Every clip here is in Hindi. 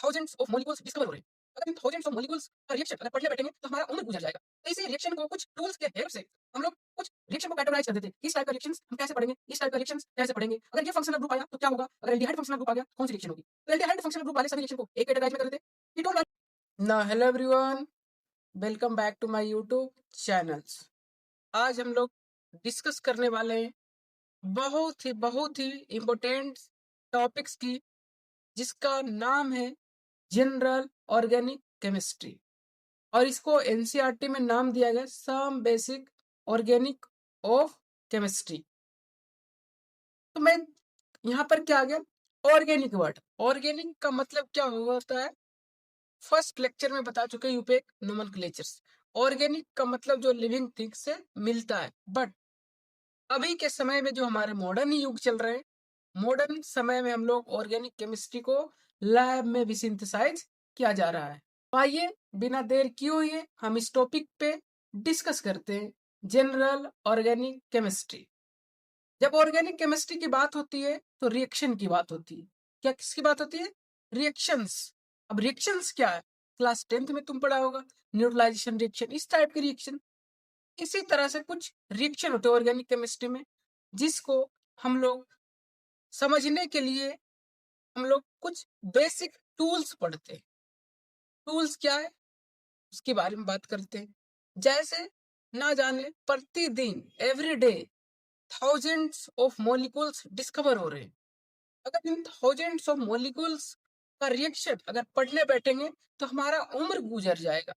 थाउजेंड्स ऑफ मॉलिक्यूल्स डिस्कवर हो रहे हैं। अगर इन थाउजेंड्स ऑफ मॉलिक्यूल्स का रिएक्शन अगर पढ़ने बैठेंगे तो हमारा उम्र गुजर जाएगा। तो इसी रिएक्शन को कुछ टूल्स के हेल्प से हम लोग कुछ रिएक्शन को कैटेगराइज कर देते हैं। इस टाइप का रिएक्शंस हम कैसे पढ़ेंगे, इस टाइप का रिएक्शंस कैसे पढ़ेंगे। अगर ये फंक्शनल ग्रुप आया तो क्या होगा, अगर एल्डिहाइड फंक्शनल ग्रुप आ गया कौन सी रिएक्शन होगी। तो एल्डिहाइड फंक्शनल ग्रुप वाले सभी रिएक्शन को एक कैटेगराइज में कर देते हैं। कीटोन वाले ना hello everyone, welcome back to my YouTube channels. आज हम लोग डिस्कस करने वाले हैं बहुत ही इम्पोर्टेंट टॉपिक्स की, जिसका नाम है जनरल ऑर्गेनिक केमिस्ट्री। और इसको एनसीईआरटी में नाम दिया गया some basic organic of chemistry. तो मैं यहाँ पर क्या आ गया, ऑर्गेनिक वर्ड। ऑर्गेनिक का मतलब क्या होता है, फर्स्ट लेक्चर में बता चुके हैं यूपेक नोमेनक्लेचर्स। ऑर्गेनिक का मतलब जो लिविंग थिंग से मिलता है। बट अभी के समय में जो हमारे मॉडर्न युग चल रहे हैं, मॉडर्न समय में हम लोग ऑर्गेनिक केमिस्ट्री को लैब में भी सिंथेसाइज किया जा रहा है। तो आइए बिना देर किए हुए हम इस टॉपिक पे डिस्कस करते हैं, जनरल ऑर्गेनिक केमिस्ट्री। जब ऑर्गेनिक केमिस्ट्री की बात होती है तो रिएक्शन की बात होती है। क्या किसकी बात होती है, रिएक्शंस। अब रिएक्शंस क्या है, क्लास 10th में तुम पढ़ा होगा, न्यूट्रलाइजेशन रिएक्शन, इस टाइप के रिएक्शन। इसी तरह से कुछ रिएक्शन होते हैं ऑर्गेनिक केमिस्ट्री में, जिसको हम लोग समझने के लिए हम लोग कुछ बेसिक टूल्स पढ़ते हैं। टूल्स क्या है उसके बारे में बात करते हैं। जैसे ना जाने प्रतिदिन every day thousands of molecules discover हो रहे हैं। अगर इन थाउजेंड्स ऑफ मॉलिक्यूल्स का रिएक्शन अगर पढ़ने बैठेंगे तो हमारा उम्र गुजर जाएगा।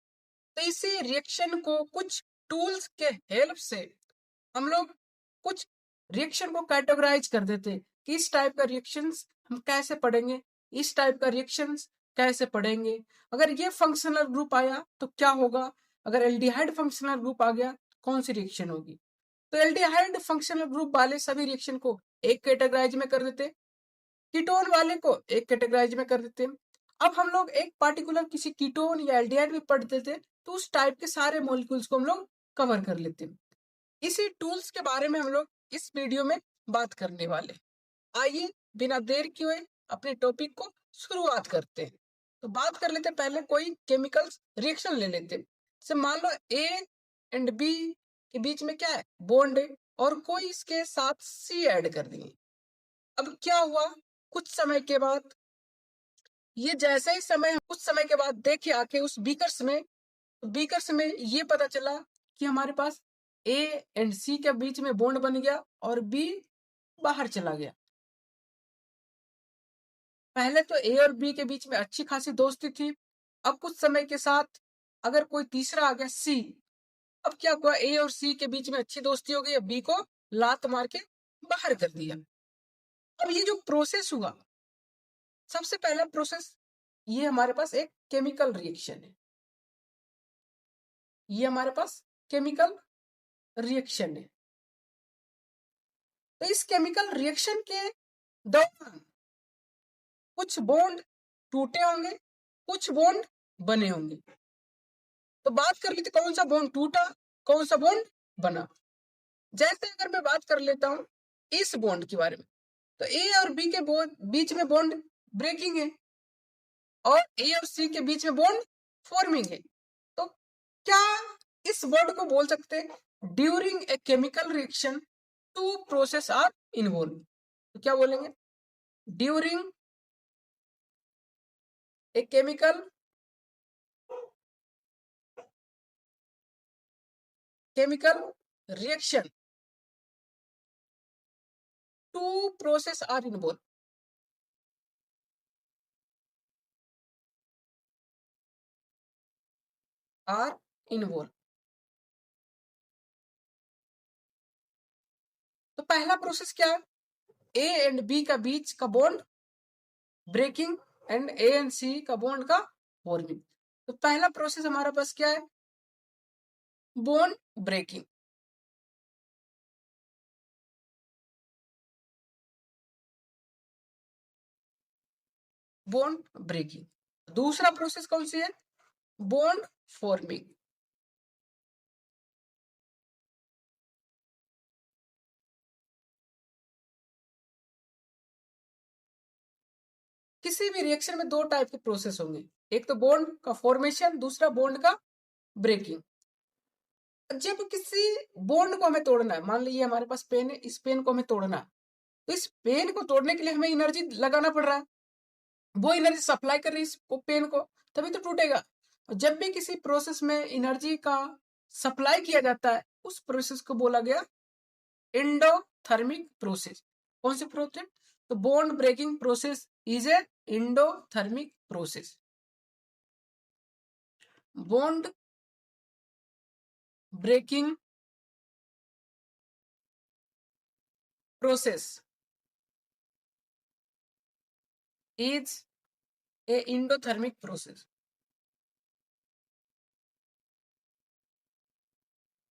तो इसी रिएक्शन को कुछ टूल्स के हेल्प से हम लोग कुछ रिएक्शन को कैटेगराइज कर देते हैं कि इस टाइप का रिएक्शंस हम कैसे पढ़ेंगे, इस टाइप का रिएक्शंस कैसे पढ़ेंगे। अगर ये फंक्शनल ग्रुप आया तो क्या होगा, अगर एल्डिहाइड फंक्शनल ग्रुप आ गया कौन सी रिएक्शन होगी। तो एल्डिहाइड फंक्शनल ग्रुप वाले सभी रिएक्शन को एक कैटेगराइज में कर देते, कीटोन वाले को एक कैटेगराइज में कर देते। अब हम लोग एक पार्टिकुलर किसी कीटोन या एल्डिहाइड में पढ़ते थे तो उस टाइप के सारे मॉलिक्यूल्स को हम लोग कवर कर लेते। इसी टूल्स के बारे में हम लोग इस वीडियो में बात करने वाले। आइए बिना देर किए अपने टॉपिक को शुरुआत करते हैं। तो बात कर लेते हैं, पहले कोई केमिकल्स रिएक्शन ले लेते हैं। जैसे मान लो ए एंड बी के बीच में क्या है, बॉन्ड है, और कोई इसके साथ सी ऐड कर दिए। अब क्या हुआ, कुछ समय के बाद ये जैसे ही समय कुछ समय के बाद देखे आके उस बीकर्स में ये पता चला कि हमारे पास ए एंड सी के बीच में बॉन्ड बन गया और बी बाहर चला गया। पहले तो ए और बी के बीच में अच्छी खासी दोस्ती थी। अब कुछ समय के साथ अगर कोई तीसरा आ गया सी, अब क्या हुआ, ए और सी के बीच में अच्छी दोस्ती हो गई, बी को लात मार के बाहर कर दिया। अब ये जो प्रोसेस हुआ, सबसे पहला प्रोसेस, ये हमारे पास एक केमिकल रिएक्शन है। ये हमारे पास केमिकल रिएक्शन है। तो इस केमिकल रिएक्शन के दौरान कुछ बॉन्ड टूटे होंगे, कुछ बॉन्ड बने होंगे। तो बात कर लेते कौन सा बॉन्ड टूटा, कौन सा बॉन्ड बना। जैसे अगर मैं बात कर लेता हूं इस बॉन्ड के बारे में, तो ए और बी के बीच में बॉन्ड ब्रेकिंग है और ए और सी के बीच में बॉन्ड फॉर्मिंग है। तो क्या इस वर्ड को बोल सकते हैं, during a chemical reaction two process are involve. तो क्या बोलेंगे, during a chemical reaction two process are involve. Are involve. तो पहला प्रोसेस क्या है, ए एंड बी का बीच का bond breaking and A and C का बॉन्ड का फॉर्मिंग। तो पहला प्रोसेस हमारे पास क्या है, बॉन्ड ब्रेकिंग। Bond breaking. दूसरा प्रोसेस कौन सी है, बॉन्ड फॉर्मिंग। किसी भी रिएक्शन में दो टाइप के प्रोसेस होंगे, एक तो बॉन्ड का फॉर्मेशन, दूसरा बॉन्ड का ब्रेकिंग। जब किसी बॉन्ड को हमें तोड़ना है, मान लीजिए हमारे पास पेन है, इस पेन को हमें तोड़ना है, तो इस पेन को तोड़ने के लिए हमें एनर्जी लगाना पड़ रहा है, वो एनर्जी सप्लाई कर रही है इस पेन को, तभी तो टूटेगा। जब भी किसी प्रोसेस में एनर्जी का सप्लाई किया जाता है, उस प्रोसेस को बोला गया एंडोथर्मिक प्रोसेस। कौन सी प्रोसेस? तो bond breaking process is a endothermic process. Bond breaking process is a endothermic process.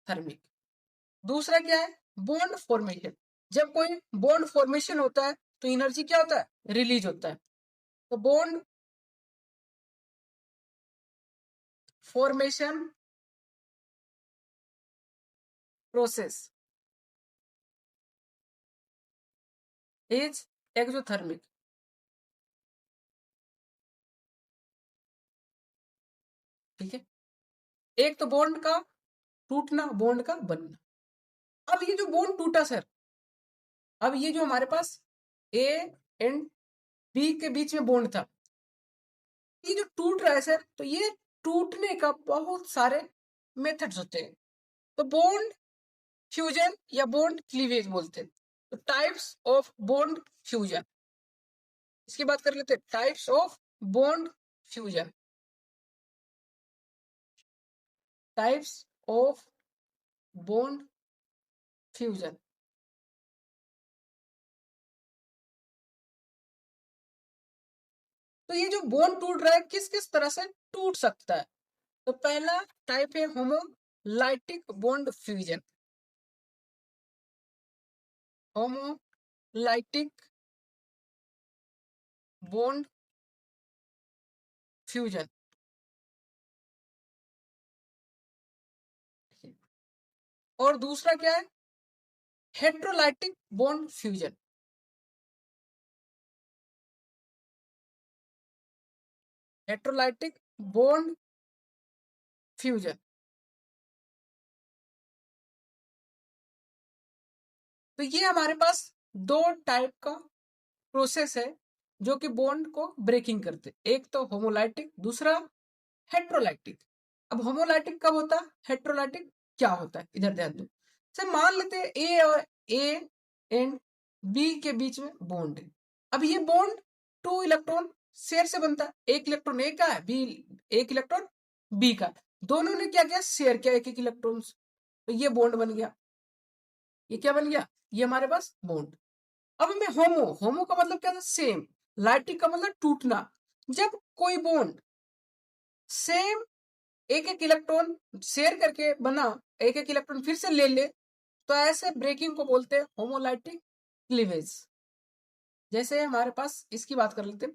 Thermic. दूसरा क्या है? Bond formation. जब कोई बॉन्ड फॉर्मेशन होता है तो एनर्जी क्या होता है? रिलीज होता है। तो bond formation process is exothermic. ठीक है, एक तो बॉन्ड का टूटना, बॉन्ड का बनना। अब ये जो बॉन्ड टूटा सर, अब ये जो हमारे पास ए एंड बी के बीच में बॉन्ड था, ये जो टूट रहा है सर, तो ये टूटने का बहुत सारे मेथड्स होते हैं। तो बॉन्ड फ्यूजन या बॉन्ड क्लीवेज बोलते हैं। तो टाइप्स ऑफ बॉन्ड फ्यूजन, इसकी बात कर लेते हैं। Types of bond fusion, types of bond fusion. तो ये जो बॉन्ड टूट रहा है, किस किस तरह से टूट सकता है? तो पहला टाइप है homolytic bond fusion. Homolytic bond fusion. और दूसरा क्या है? Heterolytic bond fusion. Heterolytic bond fusion. तो ये हमारे पास दो टाइप का प्रोसेस है जो कि बॉन्ड को ब्रेकिंग करते। एक तो होमोलाइटिक, दूसरा हेट्रोलाइटिक। अब होमोलाइटिक कब होता है, हेट्रोलाइटिक क्या होता है, इधर ध्यान दो। सर मान लेते हैं ए और ए एंड बी के बीच में बॉन्ड है। अब ये बॉन्ड 2 इलेक्ट्रॉन शेयर से बनता है, एक इलेक्ट्रॉन ए का है, बी एक इलेक्ट्रॉन बी का। दोनों ने क्या किया? शेयर किया एक एक इलेक्ट्रॉन। तो ये बॉन्ड बन गया। ये क्या बन गया? ये हमारे पास बॉन्ड। अब में होमो, होमो का मतलब क्या था? सेम। लाइटिक का मतलब टूटना। जब कोई बॉन्ड सेम एक एक इलेक्ट्रॉन शेयर करके बना, एक एक इलेक्ट्रॉन फिर से ले ले, तो ऐसे ब्रेकिंग को बोलते हैं होमोलाइटिक क्लीवेज। जैसे हमारे पास इसकी बात कर लेते हैं।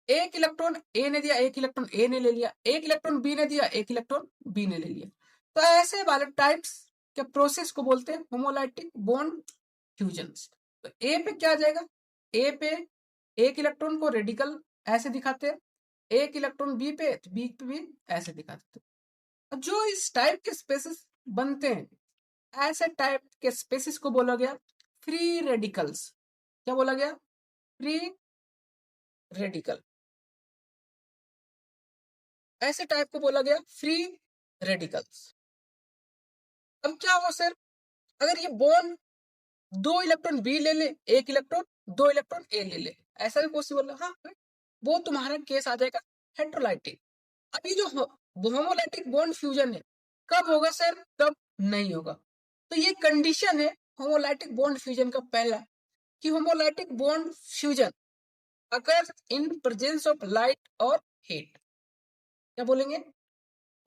एक इलेक्ट्रॉन ए ने दिया, एक इलेक्ट्रॉन ए ने ले लिया, एक इलेक्ट्रॉन बी ने दिया, एक इलेक्ट्रॉन बी ने ले लिया। तो ऐसे वाले टाइप्स के प्रोसेस को बोलते हैं होमोलाइटिक बॉन्ड फ्यूजन। तो ए पे क्या आ जाएगा? ए पे एक इलेक्ट्रॉन को रेडिकल ऐसे दिखाते हैं, एक इलेक्ट्रॉन बी पे, तो बी पे भी ऐसे दिखाते हैं। जो इस टाइप के स्पेसिस बनते हैं, ऐसे टाइप के स्पेसिस को बोला गया फ्री रेडिकल्स। क्या बोला गया? Free radical. ऐसे टाइप को बोला गया फ्री रेडिकल्स। अब क्या हो सर, अगर ये बॉन्ड 2 इलेक्ट्रॉन बी ले ले, एक इलेक्ट्रॉन 2 इलेक्ट्रॉन ए ले ले, ऐसा भी पॉसिबल है। हाँ, वो तुम्हारा केस आ जाएगा हेट्रोलाइटिक। अब ये जो होमोलाइटिक बॉन्ड फ्यूजन है, कब होगा सर, कब नहीं होगा? तो ये कंडीशन है होमोलाइटिक बॉन्ड फ्यूजन का पहला, कि होमोलाइटिक बॉन्ड फ्यूजन अगर इन प्रेजेंस ऑफ लाइट और हीट। क्या बोलेंगे?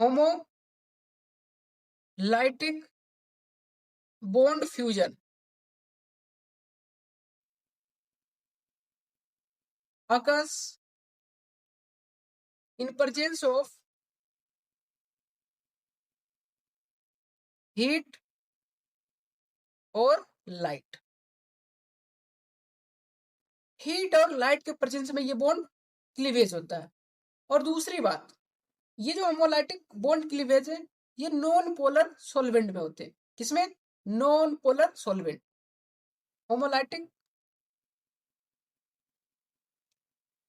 Homolytic bond fusion occurs in presence of heat और लाइट। हीट और लाइट के प्रेजेंस में ये बॉन्ड क्लीवेज होता है। और दूसरी बात, ये जो होमोलाइटिक बॉन्ड क्लीवेज है ये नॉन पोलर सॉल्वेंट में होते हैं। किसमें? Non polar solvent. Homolytic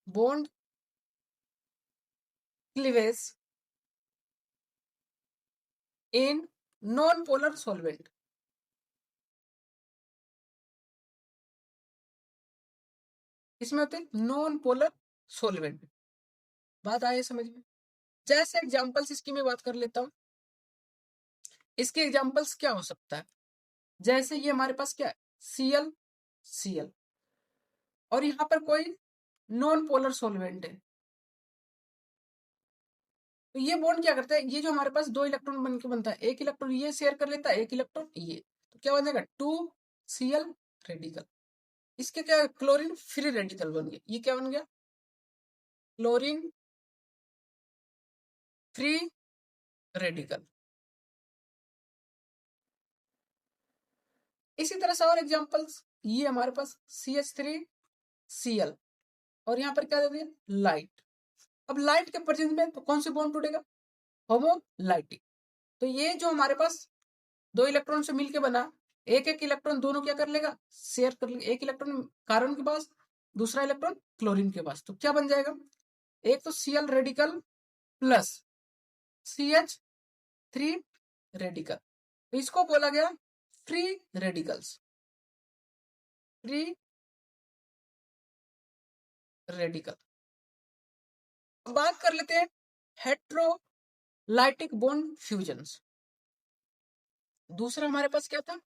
bond cleavage in non polar solvent. इसमें होते हैं नॉन पोलर सॉल्वेंट। बात आए समझ में? जैसे एग्जांपल्स इसकी मैं बात कर लेता हूं। इसके एग्जांपल्स क्या हो सकता है? जैसे ये हमारे पास क्या है? Cl Cl, और यहाँ पर कोई नॉन पोलर सॉल्वेंट है। तो ये बॉन्ड क्या करता है? ये जो हमारे पास दो इलेक्ट्रॉन बन के बनता है, एक इलेक्ट्रॉन ये शेयर कर लेता है, एक इलेक्ट्रॉन ये, तो क्या बन जाएगा? 2Cl radical. इसके क्या? क्लोरीन फ्री रेडिकल बन गया। ये क्या बन गया? Chlorine free radical. इसी तरह से और एग्जांपल्स, ये हमारे पास CH3Cl, और यहाँ पर क्या दे दिया? लाइट। अब लाइट के प्रेजेंस में तो कौन सी बॉन्ड टूटेगा? होमोलाइटिक। तो ये जो हमारे पास दो इलेक्ट्रॉन से मिलके बना, एक एक इलेक्ट्रॉन दोनों क्या कर लेगा? शेयर कर लेगा। एक इलेक्ट्रॉन कार्बन के पास, दूसरा इलेक्ट्रॉन क्लोरीन के पास, तो क्या बन जाएगा? एक तो Cl radical plus CH3 radical, तो इसको बोला गया फ्री रेडिकल्स। Free radical. बात कर लेते हैं हेट्रोलाइटिक बॉन्ड फ्यूजन्स। दूसरा हमारे पास क्या था?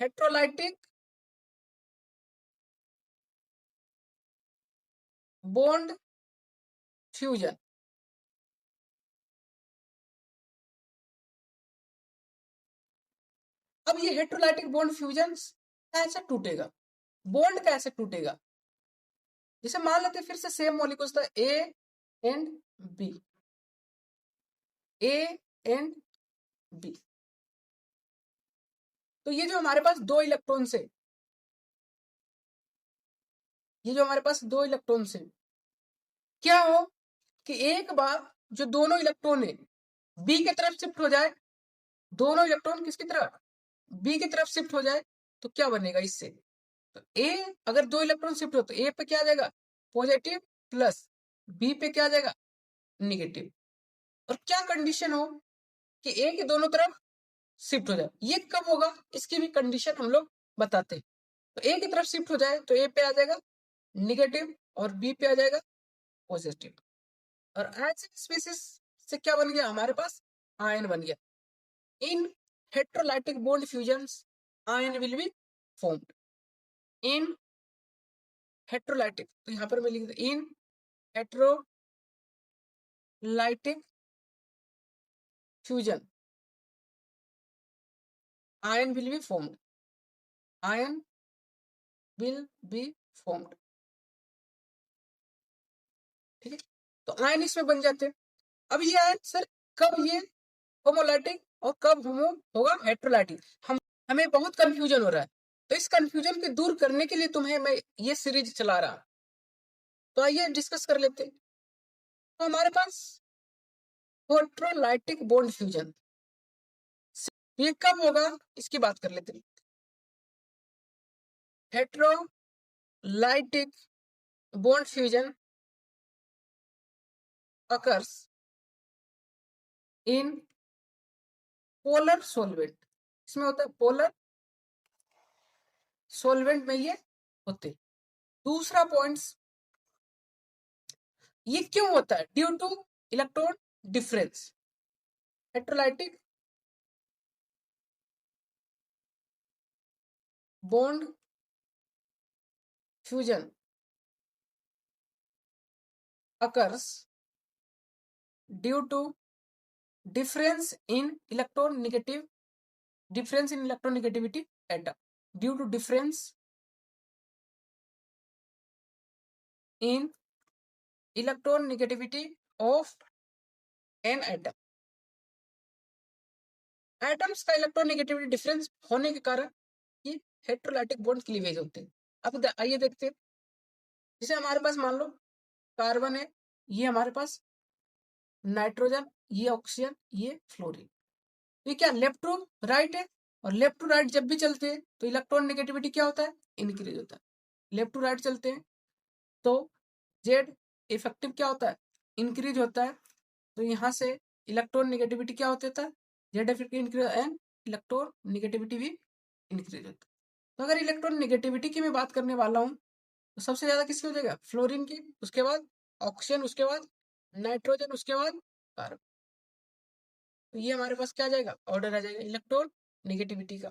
Heterolytic bond fusion. अब ये हेट्रोलाइटिक बॉन्ड फ्यूजन कैसे टूटेगा? बॉन्ड कैसे टूटेगा? जैसे मान लेते फिर से सेम मॉलिक्यूल्स था, A and B, A and B. तो ये जो हमारे पास दो इलेक्ट्रॉन से, ये जो हमारे पास दो इलेक्ट्रॉन से क्या हो कि एक बार जो दोनों इलेक्ट्रॉन है बी की तरफ शिफ्ट हो जाए, दोनों इलेक्ट्रॉन किसकी तरफ? बी की तरफ शिफ्ट हो जाए, तो क्या बनेगा इससे? तो ए, अगर दो इलेक्ट्रॉन शिफ्ट हो तो ए पे क्या आ जाएगा? पॉजिटिव, प्लस बी पे क्या आ जाएगा? निगेटिव। और क्या कंडीशन हो कि ए के दोनों तरफ शिफ्ट हो जाए? ये कब होगा इसकी भी कंडीशन हम लोग बताते हैं। तो ए की तरफ शिफ्ट हो जाए तो ए पे आ जाएगा निगेटिव और बी पे आ जाएगा पॉजिटिव। और ऐसे स्पीसीज से क्या बन गया हमारे पास? आयन बन गया। In heterolytic bond fusions ion will be formed. In heterolytic, तो यहाँ पर मैं लिख देता in heterolytic fusion ion will be formed. Ion will be formed. ठीक है, तो आयन इसमें बन जाते हैं। अब ये आयन सर कब ये होमोलाइटिक और कब होमो होगा हेट्रोलाइटिक? हमें बहुत कंफ्यूजन हो रहा है। तो इस कंफ्यूजन को दूर करने के लिए तुम्हें मैं ये सीरीज चला रहा, तो आइए डिस्कस कर लेते हैं। तो हमारे पास हेट्रोलाइटिक बॉन्ड फ्यूजन ये कब होगा इसकी बात कर लेते हैं। Heterolytic bond fusion occurs in polar solvent. इसमें होता है पोलर सॉल्वेंट में ये होते। दूसरा पॉइंट्स, ये क्यों होता है? Due two electron difference. Heterolytic bond fusion occurs due to difference in electronegativity atom. Due to difference in electronegativity of an atom. Atoms का इलेक्ट्रोनेगेटिविटी डिफरेंस होने के कारण ये हेट्रोलाइटिक बॉन्ड क्लीवेज होते हैं। अब आइए देखते हैं। जैसे हमारे पास मान लो कार्बन है, ये हमारे पास नाइट्रोजन, ये ऑक्सीजन, ये फ्लोरीन। ये क्या लेफ्ट टू राइट है, और लेफ्ट टू राइट जब भी चलते हैं तो इलेक्ट्रॉन नेगेटिविटी क्या होता है, इंक्रीज होता है। लेफ्ट टू राइट चलते हैं तो जेड इफेक्टिव क्या होता है, इंक्रीज होता है। तो यहाँ से इलेक्ट्रॉन नेगेटिविटी क्या होता है, Z effective increase and electron negativity भी इंक्रीज होता है। तो अगर इलेक्ट्रॉन नेगेटिविटी की मैं बात करने वाला हूँ तो सबसे ज्यादा किसकी हो जाएगा, फ्लोरीन की, उसके बाद ऑक्सीजन, उसके बाद नाइट्रोजन, उसके बाद कार्बन। तो ये हमारे पास क्या आ जाएगा, ऑर्डर आ जाएगा इलेक्ट्रॉन नेगेटिविटी का।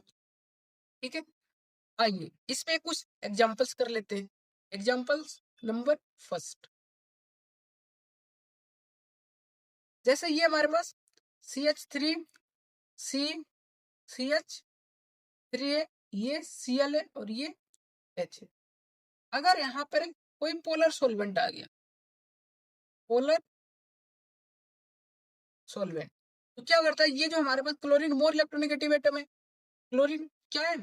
ठीक है, आइए इसमें कुछ एग्जांपल्स कर लेते हैं। एग्जांपल्स नंबर फर्स्ट, जैसे ये हमारे पास CH3 C CH3 है, ये Cl है और ये H है। अगर यहाँ पर कोई पोलर सॉल्वेंट आ गया, पोलर सॉल्वेंट, तो क्या करता है, ये जो हमारे पास क्लोरीन मोर इलेक्ट्रोनेगेटिव एटम है, क्लोरीन क्या है,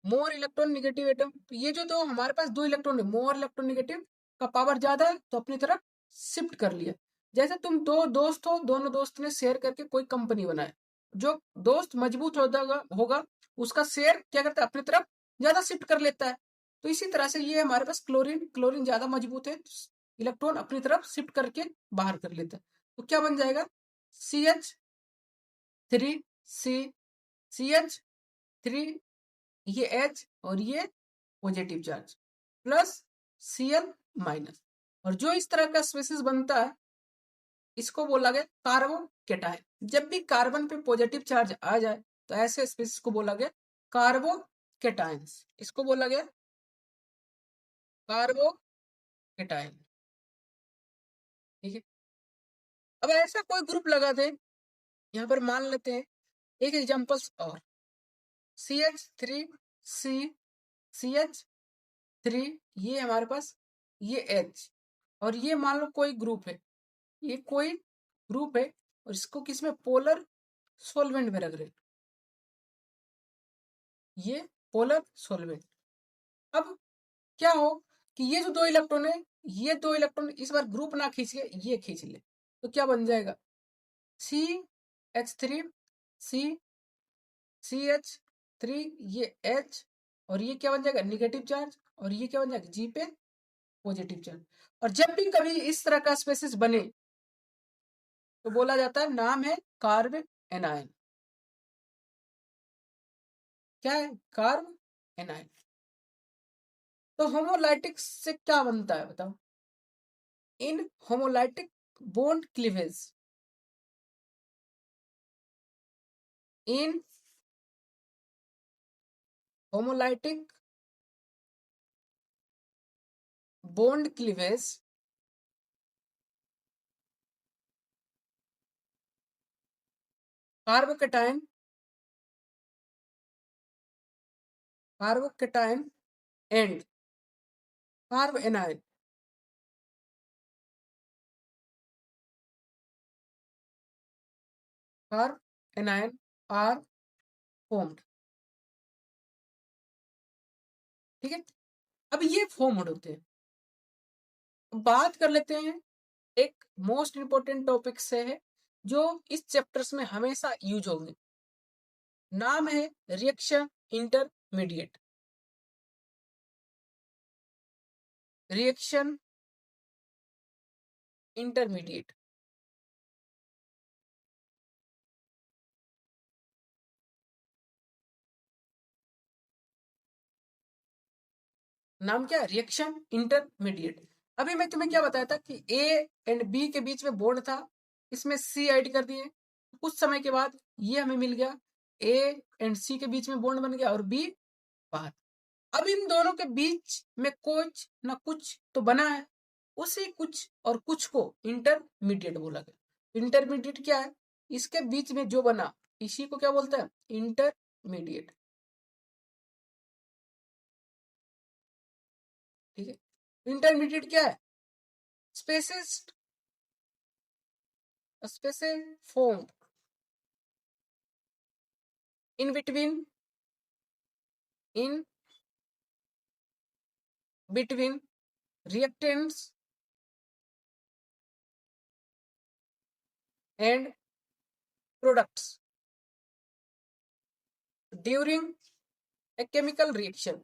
मोर इलेक्ट्रॉन निगेटिव एटम। तो ये जो दो हमारे पास दो इलेक्ट्रॉन है, मोर इलेक्ट्रॉन निगेटिव का पावर ज्यादा है तो अपनी तरफ शिफ्ट कर लिया। जैसे तुम दो दोस्त हो, दोनों दोस्त ने शेयर करके कोई कंपनी बनाए, जो दोस्त मजबूत होगा उसका शेयर क्या करता है, अपनी तरफ ज्यादा शिफ्ट कर लेता है। तो इसी तरह से ये हमारे पास क्लोरीन, क्लोरीन ज्यादा मजबूत है, इलेक्ट्रॉन अपनी तरफ शिफ्ट करके बाहर कर लेता है। तो क्या बन जाएगा, CH3 CH3, ये H और ये positive charge, plus Cl minus. और जो इस तरह का स्पेसिस बनता है इसको बोला गया कार्बोकेटायन। जब भी कार्बन पे पॉजिटिव चार्ज आ जाए तो ऐसे स्पेसिस को बोला गया कार्बोकेटायंस। इसको बोला गया कार्बोकेटायन। ठीक है, अब ऐसा कोई ग्रुप लगा दे, यहाँ पर मान लेते हैं एक एग्जांपल्स और, CH3 CH3, ये हमारे पास ये H, और ये मान लो कोई ग्रुप है, ये कोई ग्रुप है और इसको किसमें, पोलर सॉल्वेंट में रख रहे, ये पोलर सॉल्वेंट। अब क्या हो कि ये जो दो इलेक्ट्रॉन है, ये दो इलेक्ट्रॉन इस बार ग्रुप ना खींच के ये खींच ले, तो क्या बन जाएगा, CH3 CH3, ये H, और ये क्या बन जाएगा, निगेटिव चार्ज, और ये क्या बन जाएगा, G पे पॉजिटिव चार्ज। और जब भी कभी इस तरह का स्पेसिस बने तो बोला जाता है, नाम है कार्ब एनायन। क्या है, कार्ब एनायन। तो होमोलाइटिक से क्या बनता है बताओ, in homolytic bond cleavage, in homolytic bond cleavage, carbocation carbocation and carbanion, carbanion are formed. ठीक है, अब ये फॉर्म होते हैं। बात कर लेते हैं एक मोस्ट इंपोर्टेंट टॉपिक से है, जो इस चैप्टर्स में हमेशा यूज होंगे, नाम है रिएक्शन इंटरमीडिएट। रिएक्शन इंटरमीडिएट, नाम क्या, रिएक्शन इंटरमीडिएट। अभी मैं तुम्हें क्या बताया था कि ए एंड बी के बीच में बॉन्ड था, इसमें सी ऐड कर दिए, कुछ समय के बाद ये हमें मिल गया, ए एंड सी के बीच में बॉन्ड बन गया और बी बाहर। अब इन दोनों के बीच में कुछ ना कुछ तो बना है, उसी कुछ और कुछ को इंटरमीडिएट बोला गया। इंटरमीडिएट क्या है, इसके बीच में जो बना इसी को क्या बोलते हैं, इंटरमीडिएट। ठीक है, इंटरमीडिएट क्या है, species species form in between in between reactants and products during a chemical reaction.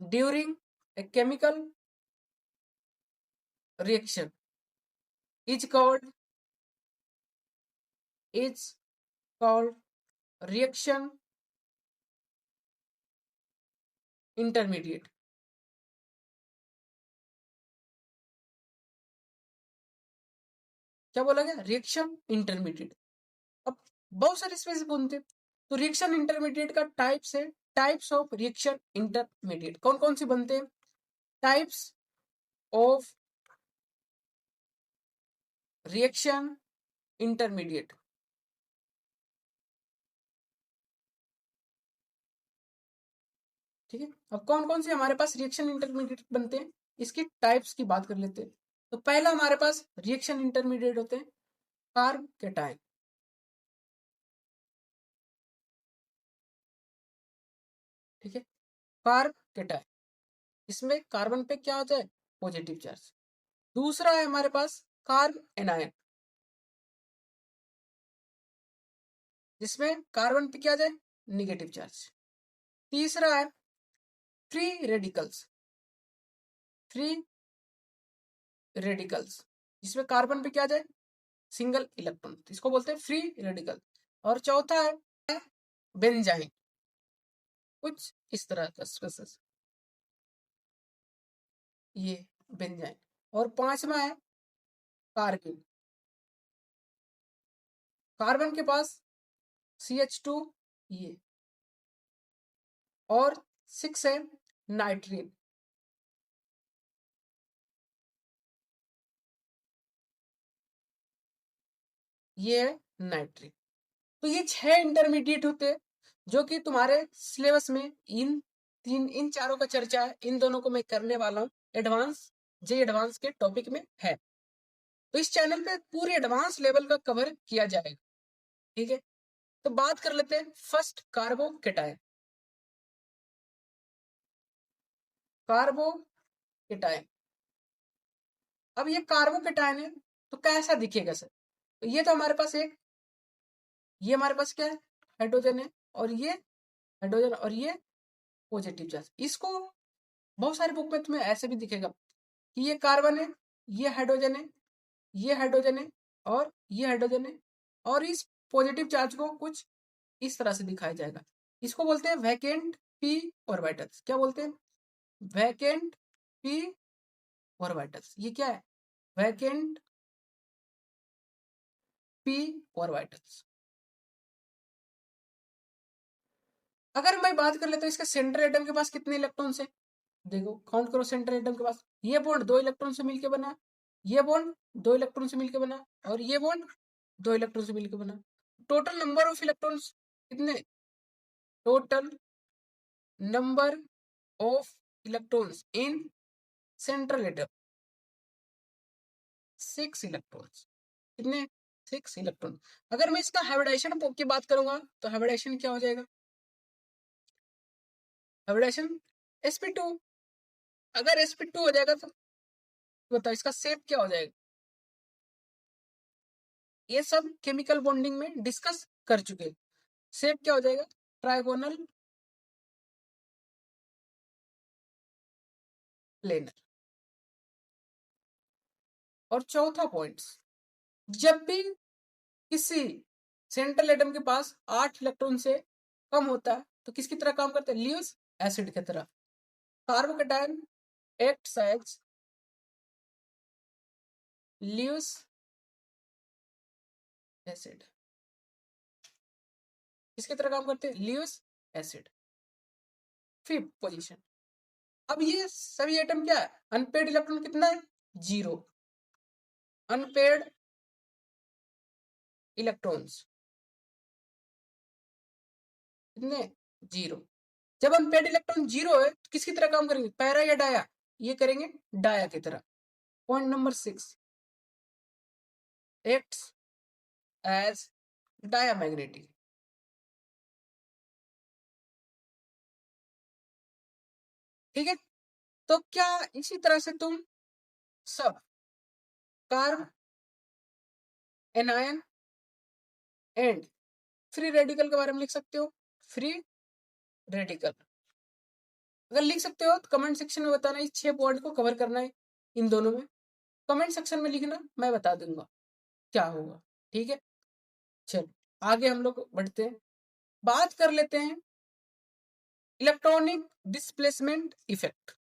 During a chemical reaction is called is called reaction intermediate. क्या बोला गया? Reaction intermediate. अब बहुत सारे स्पेस बनते हैं, तो रिएक्शन इंटरमीडिएट का टाइप्स है. टाइप्स ऑफ रिएक्शन इंटरमीडिएट कौन कौन से बनते हैं? Types of reaction intermediate. ठीक है. अब कौन कौन से हमारे पास रिएक्शन इंटरमीडिएट बनते हैं, इसकी टाइप्स की बात कर लेते हैं. तो पहला हमारे पास रिएक्शन इंटरमीडिएट होते हैं कार्ब कैटायन. ठीक है. कार्ब कैटायन, इसमें कार्बन पे क्या होता है? Positive charge. दूसरा है हमारे पास कार्ब एनायन, जिसमें कार्बन पे क्या जाए? Negative charge. तीसरा है फ्री रेडिकल्स. फ्री रेडिकल्स, जिसमें कार्बन पे क्या जाए? सिंगल इलेक्ट्रॉन, इसको बोलते हैं फ्री रेडिकल. और चौथा है बेंजाइन, कुछ इस तरह का स्पेसिस, ये बेंजाइन. और पांचवा है कार्गिल. कार्बन के पास CH2, ये. और 6 है नाइट्रीन. ये है नाइट्रीन. तो ये 6 इंटरमीडिएट होते हैं, जो कि तुम्हारे सिलेबस में इन चारों का चर्चा है. इन दोनों को मैं करने वाला हूँ एडवांस, जे एडवांस के टॉपिक में है. तो इस चैनल पे पूरे एडवांस लेवल का कवर किया जाएगा. ठीक है. तो बात कर लेते हैं फर्स्ट कार्बोकेटायन. कार्बोकेटायन, अब ये कार्बोकेटायन है तो कैसा दिखेगा सर? तो ये तो हमारे पास एक, ये हमारे पास क्या है? हाइड्रोजन है, और ये हाइड्रोजन, और ये पॉजिटिव चार्ज. इसको बहुत सारे बुक में तुम्हें ऐसे भी दिखेगा कि ये कार्बन है, ये हाइड्रोजन है, ये हाइड्रोजन है, और ये हाइड्रोजन है, और इस पॉजिटिव चार्ज को कुछ इस तरह से दिखाया जाएगा. इसको बोलते हैं वैकेंट पी ऑर्बिटल्स. क्या बोलते हैं? Vacant P orbitals. ये क्या है? Vacant P orbitals. अगर मैं बात कर लेता हूँ इसका सेंटर एटम के पास कितने इलेक्ट्रॉन्स है, देखो काउंट करो. सेंटर एटम के पास ये बॉन्ड 2 इलेक्ट्रॉन से मिलकर बना, ये बॉन्ड 2 इलेक्ट्रॉन से मिलकर बना, और ये बॉन्ड 2 इलेक्ट्रॉन से मिलकर बना. टोटल नंबर ऑफ इलेक्ट्रॉन्स कितने? Total number of electrons in central atom 6 electrons. कितने? 6 इलेक्ट्रॉन. अगर मैं इसका हाइब्रिडाइजेशन की बात करूंगा तो हाइब्रिडाइजेशन क्या हो जाएगा? Hybridisation sp2. अगर sp2 हो जाएगा तो बताओ इसका शेप क्या हो जाएगा? ये सब केमिकल बॉन्डिंग में डिस्कस कर चुके हैं. शेप क्या हो जाएगा? Trigonal planar. और चौथा पॉइंट, जब भी किसी सेंट्रल एटम के पास 8 इलेक्ट्रॉन से कम होता है तो किसकी तरह काम करते हैं? ल्यूइस एसिड की तरह. Carbocation acts as Lewis acid. किसकी तरह काम करते हैं? Lewis acid. Fifth position. अब ये सभी एटम क्या है? अनपेड इलेक्ट्रॉन कितना है? 0. अनपेड इलेक्ट्रॉन्स कितने? 0. जब अनपेड इलेक्ट्रॉन 0 है तो किसकी तरह काम करेंगे? पैरा या डाया? ये करेंगे डाया की तरह. Point number 6, acts as diamagnetic. ठीक है. तो क्या इसी तरह से तुम सब carbanion and free radical के बारे में लिख सकते हो, फ्री रेडिकल। अगर लिख सकते हो तो कमेंट सेक्शन में बताना, इस 6 पॉइंट को कवर करना है इन दोनों में। कमेंट सेक्शन में लिखना, मैं बता दूंगा क्या होगा, ठीक है। चलो आगे हम लोग बढ़ते हैं, बात कर लेते हैं electronic displacement effect.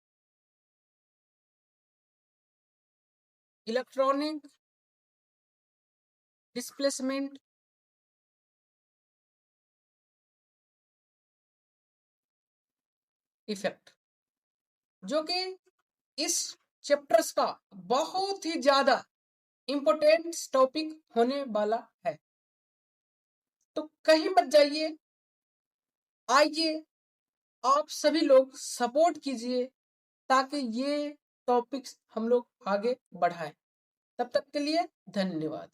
Electronic displacement effect, जो कि इस चैप्टर्स का बहुत ही ज्यादा इंपॉर्टेंट टॉपिक होने वाला है। तो कहीं मत जाइए, आइए आप सभी लोग सपोर्ट कीजिए ताकि ये टॉपिक्स हम लोग आगे बढ़ाएं। तब तक के लिए धन्यवाद।